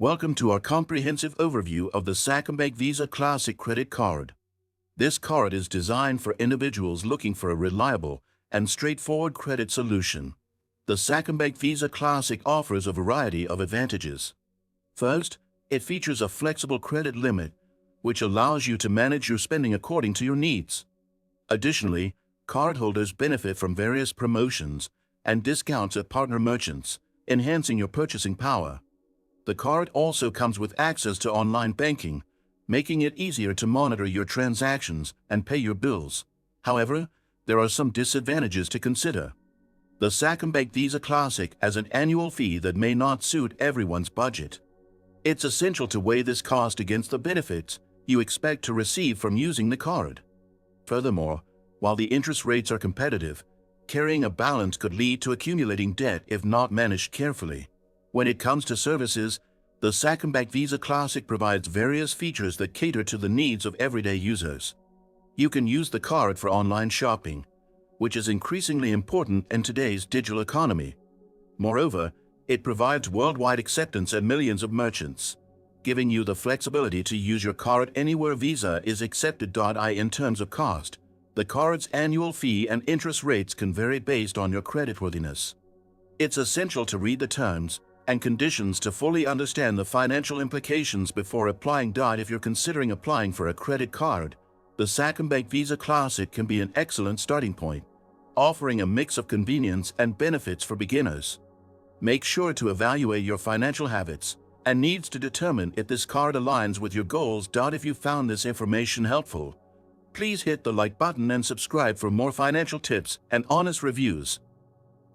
Welcome to our comprehensive overview of the Sacombank Visa Classic credit card. This card is designed for individuals looking for a reliable and straightforward credit solution. The Sacombank Visa Classic offers a variety of advantages. First, it features a flexible credit limit, which allows you to manage your spending according to your needs. Additionally, cardholders benefit from various promotions and discounts at partner merchants, enhancing your purchasing power. The card also comes with access to online banking, making it easier to monitor your transactions and pay your bills. However, there are some disadvantages to consider. The Sacombank Visa Classic has an annual fee that may not suit everyone's budget. It's essential to weigh this cost against the benefits you expect to receive from using the card. Furthermore, while the interest rates are competitive, carrying a balance could lead to accumulating debt if not managed carefully. When it comes to services, the Sacombank Visa Classic provides various features that cater to the needs of everyday users. You can use the card for online shopping, which is increasingly important in today's digital economy. Moreover, it provides worldwide acceptance at millions of merchants, giving you the flexibility to use your card anywhere Visa is accepted. In terms of cost, the card's annual fee and interest rates can vary based on your creditworthiness. It's essential to read the terms and conditions to fully understand the financial implications before applying. If you're considering applying for a credit card, the Sacombank Visa Classic can be an excellent starting point, offering a mix of convenience and benefits for beginners. Make sure to evaluate your financial habits and needs to determine if this card aligns with your goals. If you found this information helpful, please hit the like button and subscribe for more financial tips and honest reviews.